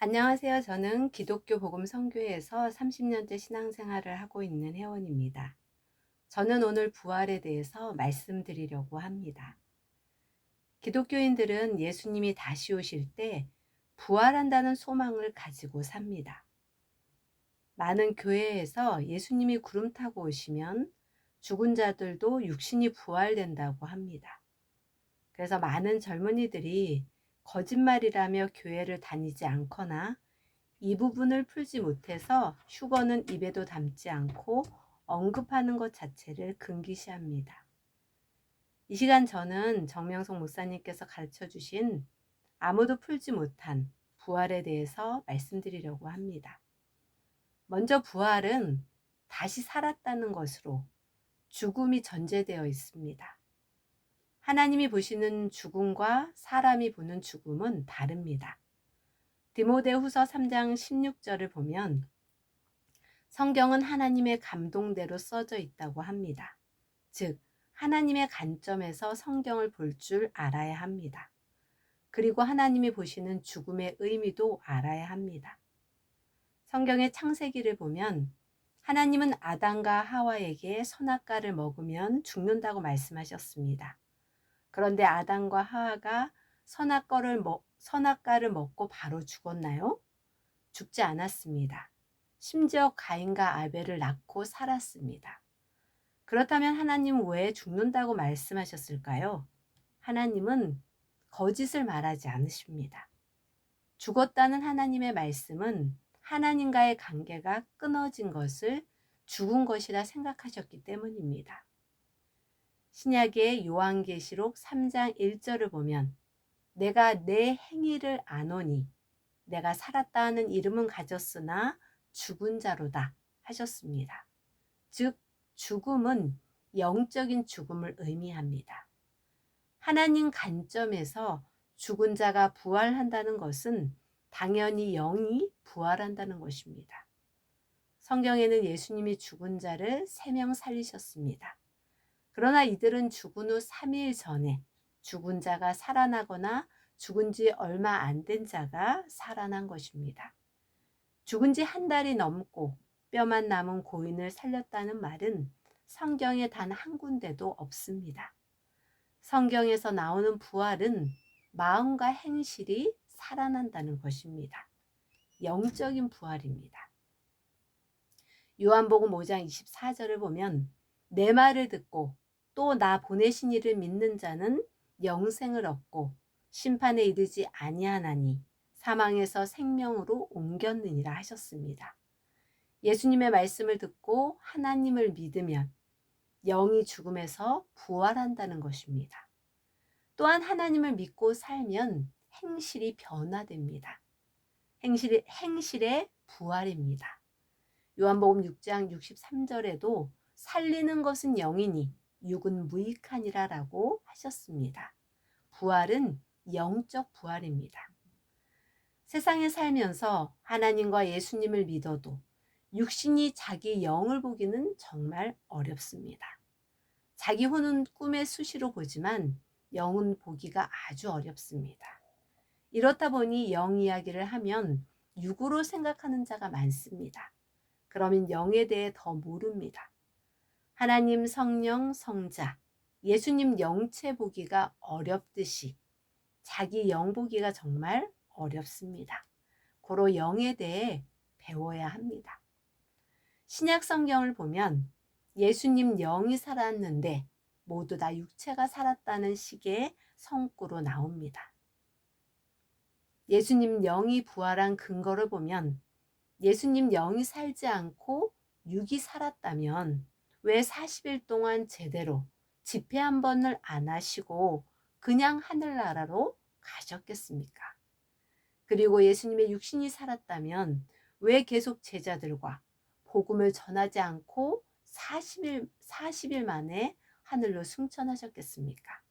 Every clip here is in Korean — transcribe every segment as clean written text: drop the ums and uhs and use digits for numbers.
안녕하세요. 저는 기독교 복음 선교회에서 30년째 신앙생활을 하고 있는 회원입니다. 저는 오늘 부활에 대해서 말씀드리려고 합니다. 기독교인들은 예수님이 다시 오실 때 부활한다는 소망을 가지고 삽니다. 많은 교회에서 예수님이 구름 타고 오시면 죽은 자들도 육신이 부활된다고 합니다. 그래서 많은 젊은이들이 거짓말이라며 교회를 다니지 않거나 이 부분을 풀지 못해서 휴거는 입에도 담지 않고 언급하는 것 자체를 금기시합니다. 이 시간 저는 정명석 목사님께서 가르쳐 주신 아무도 풀지 못한 부활에 대해서 말씀드리려고 합니다. 먼저 부활은 다시 살았다는 것으로 죽음이 전제되어 있습니다. 하나님이 보시는 죽음과 사람이 보는 죽음은 다릅니다. 디모데후서 3장 16절을 보면 성경은 하나님의 감동대로 써져 있다고 합니다. 즉, 하나님의 관점에서 성경을 볼 줄 알아야 합니다. 그리고 하나님이 보시는 죽음의 의미도 알아야 합니다. 성경의 창세기를 보면 하나님은 아담과 하와에게 선악과를 먹으면 죽는다고 말씀하셨습니다. 그런데 아담과 하와가 선악과를 먹고 바로 죽었나요? 죽지 않았습니다. 심지어 가인과 아벨을 낳고 살았습니다. 그렇다면 하나님은 왜 죽는다고 말씀하셨을까요? 하나님은 거짓을 말하지 않으십니다. 죽었다는 하나님의 말씀은 하나님과의 관계가 끊어진 것을 죽은 것이라 생각하셨기 때문입니다. 신약의 요한계시록 3장 1절을 보면 내가 내 행위를 아노니 내가 살았다 하는 이름은 가졌으나 죽은 자로다 하셨습니다. 즉, 죽음은 영적인 죽음을 의미합니다. 하나님 관점에서 죽은 자가 부활한다는 것은 당연히 영이 부활한다는 것입니다. 성경에는 예수님이 죽은 자를 3명 살리셨습니다. 그러나 이들은 죽은 후 3일 전에 죽은 자가 살아나거나 죽은 지 얼마 안 된 자가 살아난 것입니다. 죽은 지 한 달이 넘고 뼈만 남은 고인을 살렸다는 말은 성경에 단 한 군데도 없습니다. 성경에서 나오는 부활은 마음과 행실이 살아난다는 것입니다. 영적인 부활입니다. 요한복음 5장 24절을 보면 내 말을 듣고 또 나 보내신 이를 믿는 자는 영생을 얻고 심판에 이르지 아니하나니 사망에서 생명으로 옮겼느니라 하셨습니다. 예수님의 말씀을 듣고 하나님을 믿으면 영이 죽음에서 부활한다는 것입니다. 또한 하나님을 믿고 살면 행실이 변화됩니다. 행실의 부활입니다. 요한복음 6장 63절에도 살리는 것은 영이니 육은 무익하니라 라고 하셨습니다. 부활은 영적 부활입니다. 세상에 살면서 하나님과 예수님을 믿어도 육신이 자기 영을 보기는 정말 어렵습니다. 자기 혼은 꿈에 수시로 보지만 영은 보기가 아주 어렵습니다. 이렇다 보니 영 이야기를 하면 육으로 생각하는 자가 많습니다. 그러면 영에 대해 더 모릅니다. 하나님, 성령, 성자, 예수님 영체 보기가 어렵듯이 자기 영 보기가 정말 어렵습니다. 고로 영에 대해 배워야 합니다. 신약 성경을 보면 예수님 영이 살았는데 모두 다 육체가 살았다는 식의 성구로 나옵니다. 예수님 영이 부활한 근거를 보면 예수님 영이 살지 않고 육이 살았다면 왜 40일 동안 제대로 집회 한 번을 안 하시고 그냥 하늘나라로 가셨겠습니까? 그리고 예수님의 육신이 살았다면 왜 계속 제자들과 복음을 전하지 않고 40일 만에 하늘로 승천하셨겠습니까?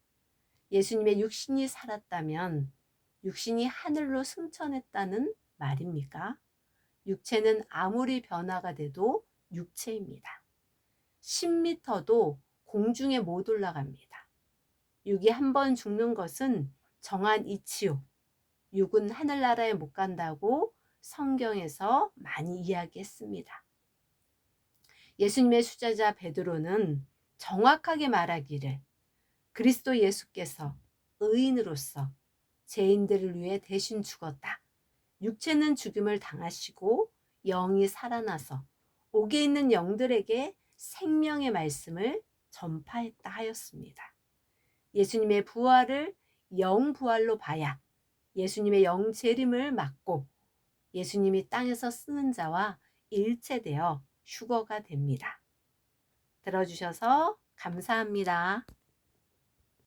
예수님의 육신이 살았다면 육신이 하늘로 승천했다는 말입니까? 육체는 아무리 변화가 돼도 육체입니다. 10m도 공중에 못 올라갑니다. 육이 한 번 죽는 것은 정한 이치요. 육은 하늘나라에 못 간다고 성경에서 많이 이야기했습니다. 예수님의 수제자 베드로는 정확하게 말하기를 그리스도 예수께서 의인으로서 죄인들을 위해 대신 죽었다. 육체는 죽임을 당하시고 영이 살아나서 옥에 있는 영들에게 생명의 말씀을 전파했다 하였습니다. 예수님의 부활을 영부활로 봐야 예수님의 영재림을 맞고 예수님이 땅에서 쓰는 자와 일체되어 휴거가 됩니다. 들어주셔서 감사합니다.